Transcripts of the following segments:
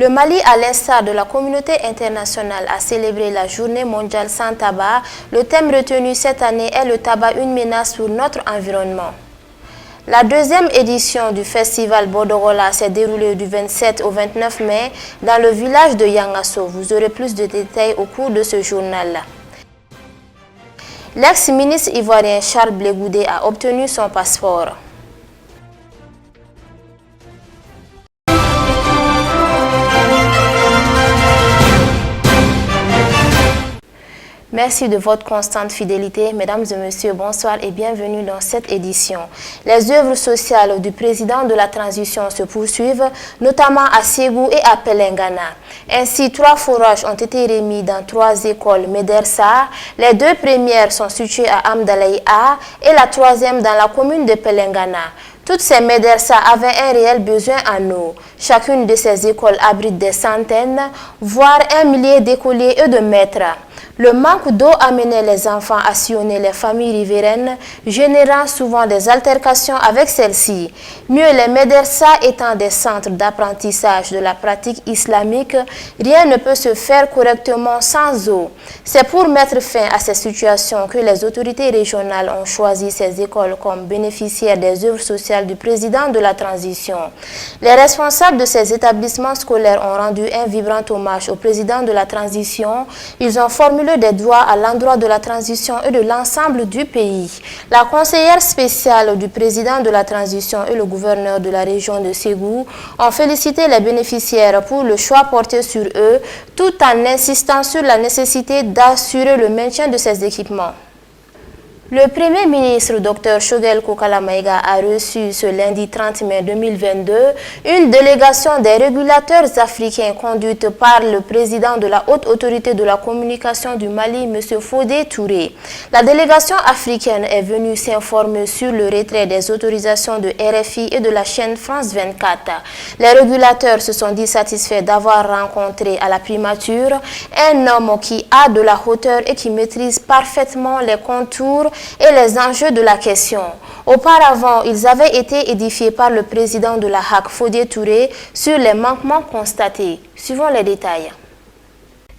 Le Mali, à l'instar de la communauté internationale, a célébré la journée mondiale sans tabac. Le thème retenu cette année est le tabac, une menace pour notre environnement. La deuxième édition du festival Bodorola s'est déroulée du 27 au 29 mai dans le village de Yangasso. Vous aurez plus de détails au cours de ce journal-là. L'ex-ministre ivoirien Charles Blé Goudé a obtenu son passeport. Merci de votre constante fidélité. Mesdames et messieurs, bonsoir et bienvenue dans cette édition. Les œuvres sociales du président de la transition se poursuivent, notamment à Ségou et à Pelengana. Ainsi, 3 forages ont été remis dans 3 écoles Médersa. Les 2 premières sont situées à Amdalaï A et la 3e dans la commune de Pelengana. Toutes ces médersa avaient un réel besoin en eau. Chacune de ces écoles abrite des centaines, voire 1 millier d'écoliers et de maîtres. Le manque d'eau amenait les enfants à sillonner les familles riveraines, générant souvent des altercations avec celles-ci. Mieux, les médersa étant des centres d'apprentissage de la pratique islamique, rien ne peut se faire correctement sans eau. C'est pour mettre fin à ces situations que les autorités régionales ont choisi ces écoles comme bénéficiaires des œuvres sociales du président de la transition. Les responsables de ces établissements scolaires ont rendu un vibrant hommage au président de la transition. Ils ont formulé des doigts à l'endroit de la transition et de l'ensemble du pays. La conseillère spéciale du président de la transition et le gouverneur de la région de Ségou ont félicité les bénéficiaires pour le choix porté sur eux, tout en insistant sur la nécessité d'assurer le maintien de ces équipements. Le Premier ministre Dr Choguel Kokala Maïga a reçu ce lundi 30 mai 2022 une délégation des régulateurs africains conduite par le président de la Haute Autorité de la Communication du Mali, M. Fodé Touré. La délégation africaine est venue s'informer sur le retrait des autorisations de RFI et de la chaîne France 24. Les régulateurs se sont dit satisfaits d'avoir rencontré à la primature un homme qui a de la hauteur et qui maîtrise parfaitement les contours et les enjeux de la question. Auparavant, ils avaient été édifiés par le président de la HAC, Fodé Touré, sur les manquements constatés. Suivons les détails.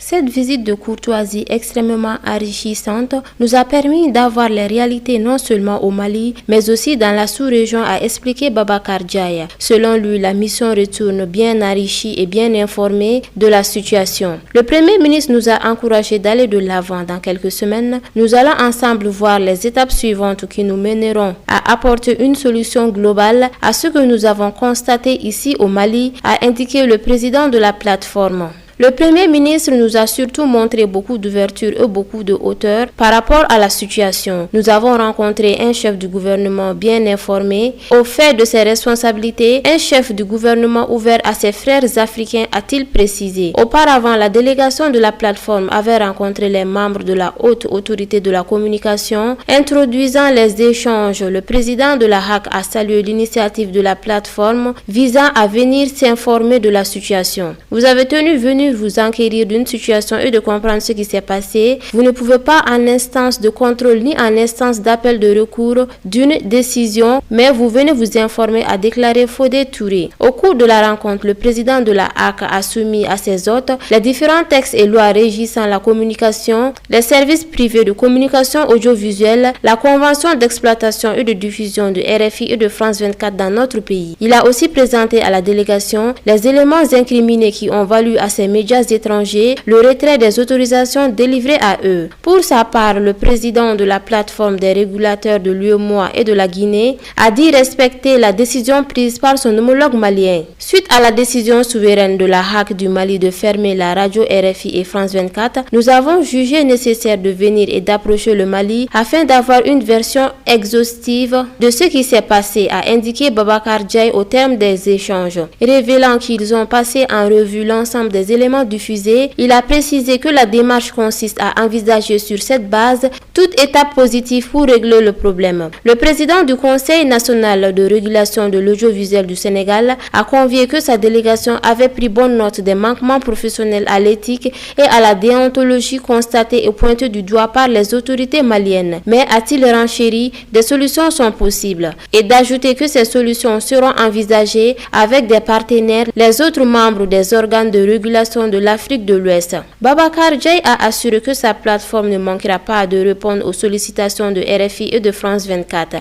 Cette visite de courtoisie extrêmement enrichissante nous a permis d'avoir les réalités non seulement au Mali, mais aussi dans la sous-région, a expliqué Babacar Diaye. Selon lui, la mission retourne bien enrichie et bien informée de la situation. Le Premier ministre nous a encouragés d'aller de l'avant. Dans quelques semaines, nous allons ensemble voir les étapes suivantes qui nous mèneront à apporter une solution globale à ce que nous avons constaté ici au Mali, a indiqué le président de la plateforme. Le Premier ministre nous a surtout montré beaucoup d'ouverture et beaucoup de hauteur par rapport à la situation. Nous avons rencontré un chef du gouvernement bien informé au fait de ses responsabilités, un chef du gouvernement ouvert à ses frères africains, a-t-il précisé. Auparavant, la délégation de la plateforme avait rencontré les membres de la Haute Autorité de la Communication. Introduisant les échanges, le président de la HAC a salué l'initiative de la plateforme visant à venir s'informer de la situation. Vous avez venu vous enquérir d'une situation et de comprendre ce qui s'est passé. Vous ne pouvez pas en instance de contrôle ni en instance d'appel de recours d'une décision, mais vous venez vous informer, a déclaré Fodé Touré. Au cours de la rencontre, le président de la HAC a soumis à ses hôtes les différents textes et lois régissant la communication, les services privés de communication audiovisuelle, la convention d'exploitation et de diffusion de RFI et de France 24 dans notre pays. Il a aussi présenté à la délégation les éléments incriminés qui ont valu à ces médias étrangers le retrait des autorisations délivrées à eux. Pour sa part, le président de la plateforme des régulateurs de l'UEMOA et de la Guinée a dit respecter la décision prise par son homologue malien. Suite à la décision souveraine de la HAC du Mali de fermer la radio RFI et France 24, nous avons jugé nécessaire de venir et d'approcher le Mali afin d'avoir une version exhaustive de ce qui s'est passé, a indiqué Babacar Diaye au terme des échanges, révélant qu'ils ont passé en revue l'ensemble des éléments éléments diffusés, il a précisé que la démarche consiste à envisager sur cette base toute étape positive pour régler le problème. Le président du Conseil national de régulation de l'audiovisuel du Sénégal a convié que sa délégation avait pris bonne note des manquements professionnels à l'éthique et à la déontologie constatés et pointés du doigt par les autorités maliennes. Mais a-t-il renchéri, des solutions sont possibles, et d'ajouter que ces solutions seront envisagées avec des partenaires, les autres membres des organes de régulation de l'Afrique de l'Ouest. Babacar Diaye a assuré que sa plateforme ne manquera pas de répondre aux sollicitations de RFI et de France 24.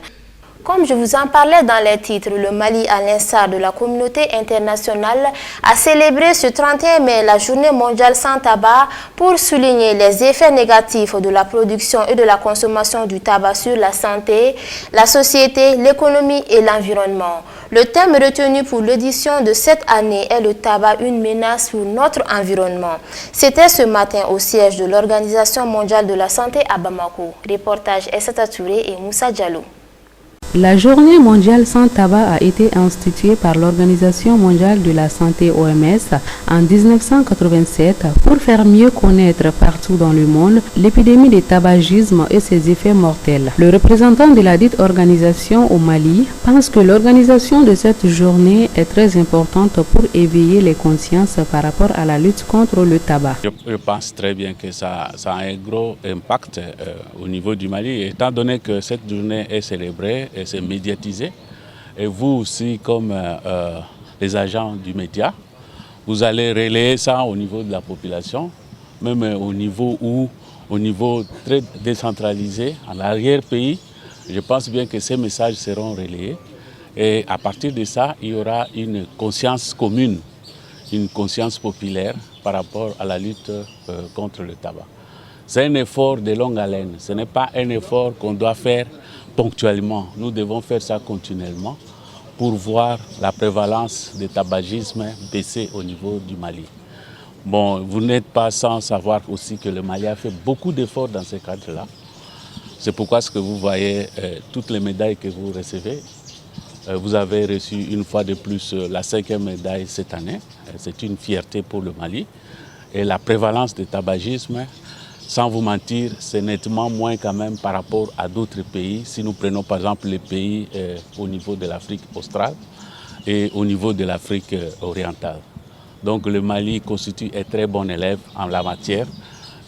Comme je vous en parlais dans les titres, le Mali, à l'instar de la communauté internationale, a célébré ce 31 mai la journée mondiale sans tabac pour souligner les effets négatifs de la production et de la consommation du tabac sur la santé, la société, l'économie et l'environnement. Le thème retenu pour l'édition de cette année est le tabac, une menace pour notre environnement. C'était ce matin au siège de l'Organisation mondiale de la santé à Bamako. Reportage Essata Touré et Moussa Diallo. La journée mondiale sans tabac a été instituée par l'Organisation mondiale de la santé OMS en 1987 pour faire mieux connaître partout dans le monde l'épidémie du tabagisme et ses effets mortels. Le représentant de la dite organisation au Mali pense que l'organisation de cette journée est très importante pour éveiller les consciences par rapport à la lutte contre le tabac. Je pense très bien que ça a un gros impact au niveau du Mali, étant donné que cette journée est célébrée et c'est médiatisé. Et vous aussi, comme les agents du média, vous allez relayer ça au niveau de la population, même au niveau très décentralisé, en arrière-pays. Je pense bien que ces messages seront relayés. Et à partir de ça, il y aura une conscience commune, une conscience populaire par rapport à la lutte contre le tabac. C'est un effort de longue haleine, ce n'est pas un effort qu'on doit faire ponctuellement. Nous devons faire ça continuellement pour voir la prévalence du tabagisme baisser au niveau du Mali. Bon, vous n'êtes pas sans savoir aussi que le Mali a fait beaucoup d'efforts dans ce cadre-là. C'est pourquoi ce que vous voyez, toutes les médailles que vous recevez, vous avez reçu une fois de plus la 5e médaille cette année. C'est une fierté pour le Mali. Et la prévalence du tabagisme, sans vous mentir, c'est nettement moins quand même par rapport à d'autres pays. Si nous prenons par exemple les pays au niveau de l'Afrique australe et au niveau de l'Afrique orientale. Donc le Mali constitue un très bon élève en la matière.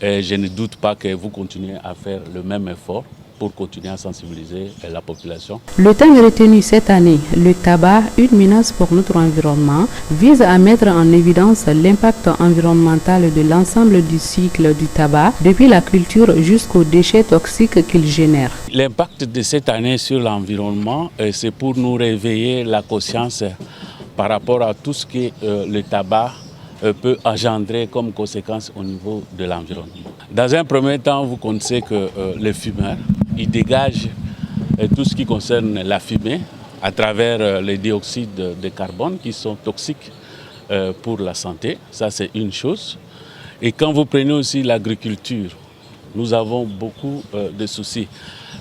Et je ne doute pas que vous continuez à faire le même effort pour continuer à sensibiliser la population. Le thème retenu cette année, le tabac, une menace pour notre environnement, vise à mettre en évidence l'impact environnemental de l'ensemble du cycle du tabac, depuis la culture jusqu'aux déchets toxiques qu'il génère. L'impact de cette année sur l'environnement, c'est pour nous réveiller la conscience par rapport à tout ce que le tabac peut engendrer comme conséquence au niveau de l'environnement. Dans un premier temps, vous connaissez que les fumeurs, ils dégagent tout ce qui concerne la fumée à travers les dioxydes de carbone qui sont toxiques pour la santé. Ça, c'est une chose. Et quand vous prenez aussi l'agriculture, nous avons beaucoup de soucis.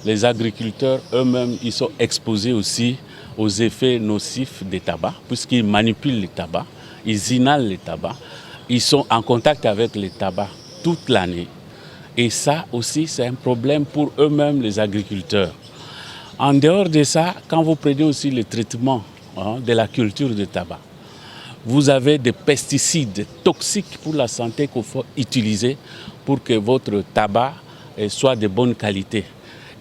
Les agriculteurs eux-mêmes, ils sont exposés aussi aux effets nocifs des tabacs, puisqu'ils manipulent le tabac, ils inhalent le tabac, ils sont en contact avec le tabac toute l'année. Et ça aussi, c'est un problème pour eux-mêmes, les agriculteurs. En dehors de ça, quand vous prenez aussi le traitement de la culture du tabac, vous avez des pesticides toxiques pour la santé qu'il faut utiliser pour que votre tabac soit de bonne qualité.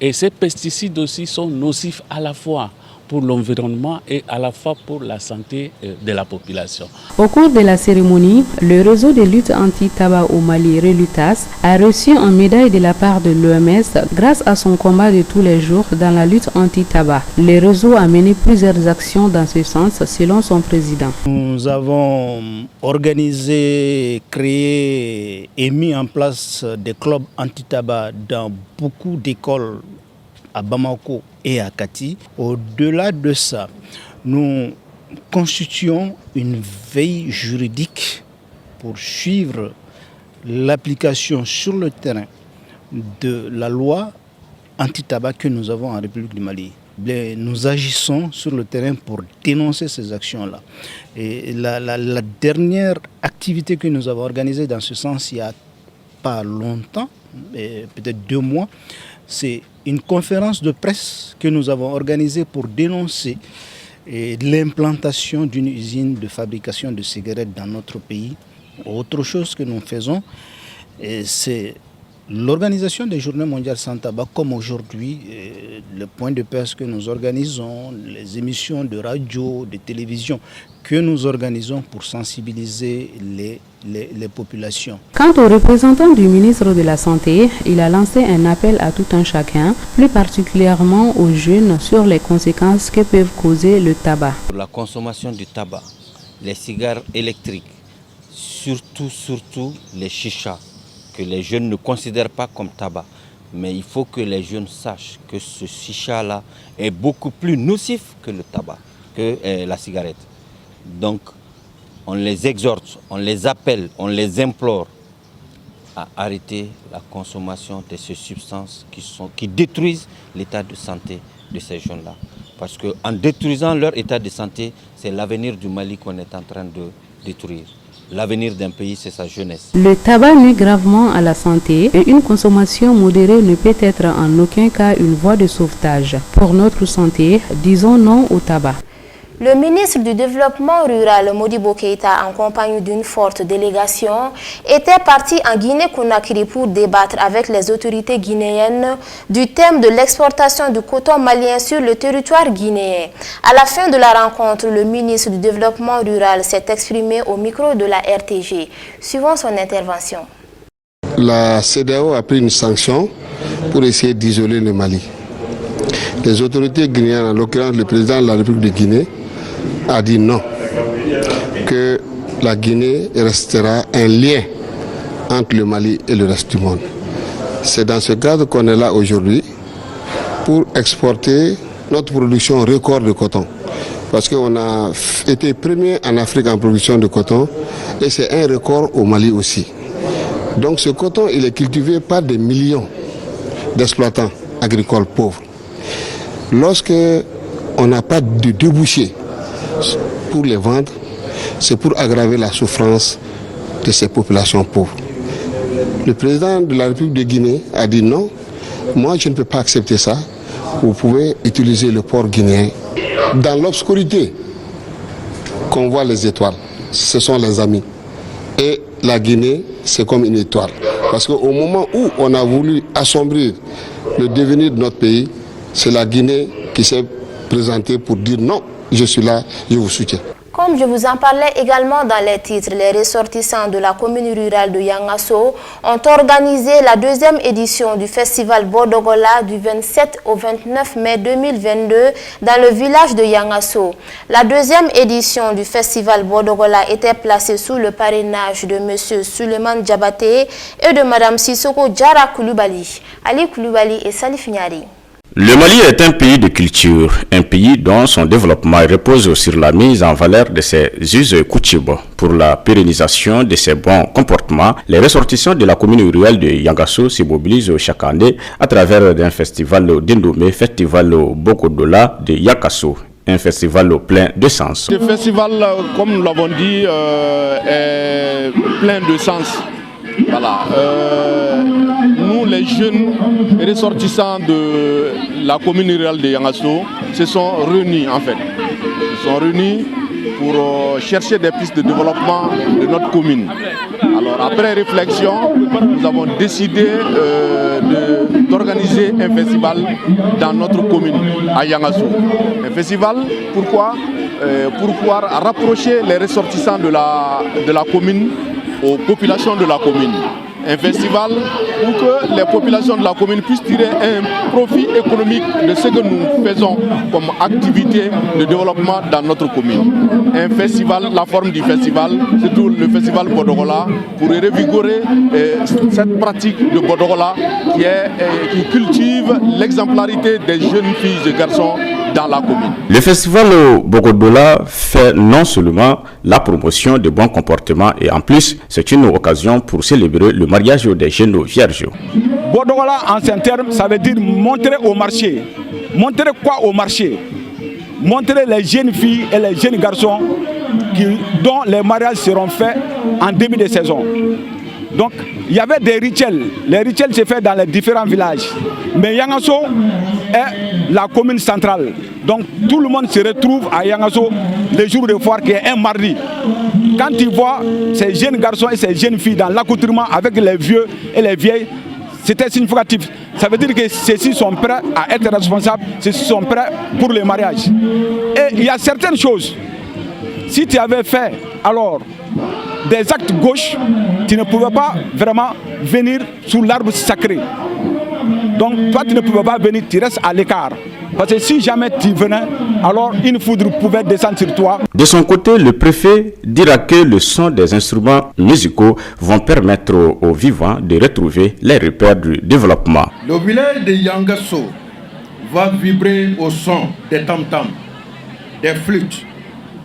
Et ces pesticides aussi sont nocifs à la fois pour l'environnement et à la fois pour la santé de la population. Au cours de la cérémonie, le réseau de lutte anti-tabac au Mali, Relutas, a reçu une médaille de la part de l'OMS grâce à son combat de tous les jours dans la lutte anti-tabac. Le réseau a mené plusieurs actions dans ce sens, selon son président. Nous avons organisé, créé et mis en place des clubs anti-tabac dans beaucoup d'écoles à Bamako et à Kati. Au-delà de ça, nous constituons une veille juridique pour suivre l'application sur le terrain de la loi anti-tabac que nous avons en République du Mali. nous agissons sur le terrain pour dénoncer ces actions-là. Et la dernière activité que nous avons organisée dans ce sens, il n'y a pas longtemps, peut-être 2 mois, c'est une conférence de presse que nous avons organisée pour dénoncer l'implantation d'une usine de fabrication de cigarettes dans notre pays. Autre chose que nous faisons, c'est l'organisation des Journées mondiales sans tabac, comme aujourd'hui, le point de presse que nous organisons, les émissions de radio, de télévision que nous organisons pour sensibiliser les populations. Quant au représentant du ministre de la Santé, il a lancé un appel à tout un chacun, plus particulièrement aux jeunes, sur les conséquences que peuvent causer le tabac. Pour la consommation du tabac, les cigares électriques, surtout les chichas, que les jeunes ne considèrent pas comme tabac. Mais il faut que les jeunes sachent que ce chicha-là est beaucoup plus nocif que le tabac, que la cigarette. Donc, on les exhorte, on les appelle, on les implore à arrêter la consommation de ces substances qui détruisent l'état de santé de ces jeunes-là. Parce qu'en détruisant leur état de santé, c'est l'avenir du Mali qu'on est en train de détruire. L'avenir d'un pays, c'est sa jeunesse. Le tabac nuit gravement à la santé et une consommation modérée ne peut être en aucun cas une voie de sauvetage. Pour notre santé, disons non au tabac. Le ministre du Développement rural, Modibo Keïta, en compagnie d'une forte délégation, était parti en Guinée-Conakry pour débattre avec les autorités guinéennes du thème de l'exportation du coton malien sur le territoire guinéen. À la fin de la rencontre, le ministre du Développement rural s'est exprimé au micro de la RTG. Suivons son intervention. La CEDEAO a pris une sanction pour essayer d'isoler le Mali. Les autorités guinéennes, en l'occurrence le président de la République de Guinée, a dit non, que la Guinée restera un lien entre le Mali et le reste du monde. C'est dans ce cadre qu'on est là aujourd'hui pour exporter notre production record de coton. Parce qu'on a été premier en Afrique en production de coton et c'est un record au Mali aussi. Donc ce coton, il est cultivé par des millions d'exploitants agricoles pauvres. Lorsque on n'a pas de débouché pour les vendre, c'est pour aggraver la souffrance de ces populations pauvres. Le président de la République de Guinée a dit non, moi je ne peux pas accepter ça, vous pouvez utiliser le port guinéen. Dans l'obscurité qu'on voit les étoiles, ce sont les amis. Et la Guinée, c'est comme une étoile. Parce qu'au moment où on a voulu assombrir le devenir de notre pays, c'est la Guinée qui s'est présentée pour dire non, je suis là, je vous soutiens. Comme je vous en parlais également dans les titres, les ressortissants de la commune rurale de Yangasso ont organisé la 2e édition du festival Bodogola du 27 au 29 mai 2022 dans le village de Yangasso. La 2e édition du festival Bodogola était placée sous le parrainage de M. Suleiman Diabaté et de Mme Sissoko Diarra Koulibaly, Ali Koulibaly et Salif Niari. Le Mali est un pays de culture, un pays dont son développement repose sur la mise en valeur de ses us et coutumes. Pour la pérennisation de ces bons comportements, les ressortissants de la commune rurale de Yangasso se mobilisent chaque année à travers un festival dénommé Festival Bodogola de Yangasso. Un festival plein de sens. Ce festival, comme nous l'avons dit, est plein de sens. Voilà. Nous, les jeunes ressortissants de la commune rurale de Yangasso, se sont réunis en fait. Ils se sont réunis pour chercher des pistes de développement de notre commune. Alors après réflexion, nous avons décidé d'organiser un festival dans notre commune, à Yangasso. Un festival, pourquoi pour pouvoir rapprocher les ressortissants de la commune aux populations de la commune. Un festival pour que les populations de la commune puissent tirer un profit économique de ce que nous faisons comme activité de développement dans notre commune. Un festival, la forme du festival, surtout le festival Bodogola, pour revigorer cette pratique de Bodogola qui cultive l'exemplarité des jeunes filles et garçons dans la commune. Le festival Bogodola fait non seulement la promotion de bons comportements et en plus, c'est une occasion pour célébrer le mariage des jeunes vierges. Bogodola, en ces termes, ça veut dire montrer au marché. Montrer quoi au marché? Montrer les jeunes filles et les jeunes garçons dont les mariages seront faits en début de saison. Donc, il y avait des rituels. Les rituels se font dans les différents villages. Mais Yangasso est la commune centrale. Donc, tout le monde se retrouve à Yangasso le jour de foire qui est un mardi. Quand tu vois ces jeunes garçons et ces jeunes filles dans l'accoutrement avec les vieux et les vieilles, c'était significatif. Ça veut dire que ceux-ci sont prêts à être responsables, ceux-ci sont prêts pour le mariage. Et il y a certaines choses. Si tu avais fait alors des actes gauches, tu ne pouvais pas vraiment venir sous l'arbre sacré. Donc toi tu ne pouvais pas venir, tu restes à l'écart. Parce que si jamais tu venais, alors une foudre pouvait descendre sur toi. De son côté, le préfet dira que le son des instruments musicaux vont permettre aux vivants de retrouver les repères du développement. Le village de Yangasso va vibrer au son des tam-tams, des flûtes,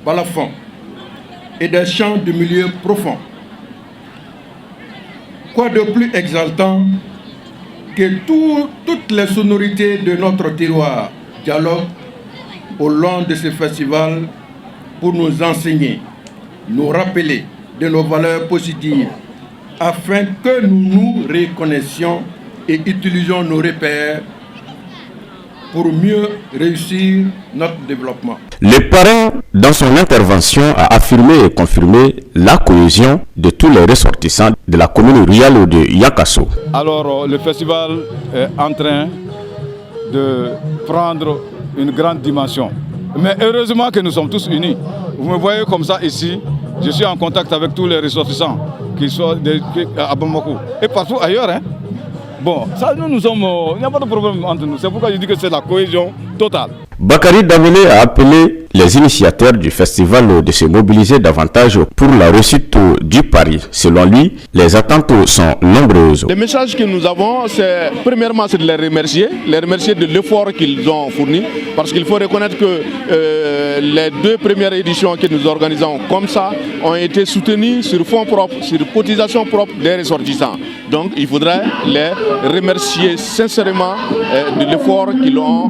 balafons et des chants du milieu profond. Quoi de plus exaltant que toutes les sonorités de notre terroir dialoguent au long de ce festival pour nous enseigner, nous rappeler de nos valeurs positives afin que nous nous reconnaissions et utilisions nos repères pour mieux réussir notre développement. Le parrain, dans son intervention, a affirmé et confirmé la cohésion de tous les ressortissants de la commune rurale de Yangasso. Alors, le festival est en train de prendre une grande dimension. Mais heureusement que nous sommes tous unis. Vous me voyez comme ça ici, je suis en contact avec tous les ressortissants qui sont à Bamako et partout ailleurs. Bon, ça nous sommes, il n'y a pas de problème entre nous. C'est pourquoi je dis que c'est la cohésion totale. Bakary Dambélé a appelé les initiateurs du festival de se mobiliser davantage pour la réussite du pari. Selon lui, les attentes sont nombreuses. Le message que nous avons, c'est premièrement c'est de les remercier de l'effort qu'ils ont fourni, parce qu'il faut reconnaître que les 2 premières éditions que nous organisons comme ça ont été soutenues sur fonds propres, sur cotisations propres des ressortissants. Donc il faudrait les remercier sincèrement de l'effort qu'ils ont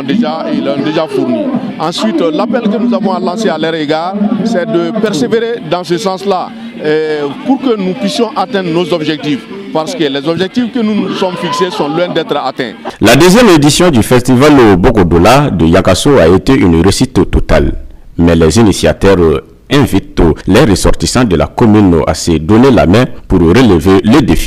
déjà fourni. Ensuite, l'appel que nous avons lancé à leur égard, c'est de persévérer dans ce sens-là pour que nous puissions atteindre nos objectifs. Parce que les objectifs que nous nous sommes fixés sont loin d'être atteints. La 2e édition du festival Bogodola de Yangasso a été une réussite totale. Mais les initiateurs invitent les ressortissants de la commune à se donner la main pour relever les défis.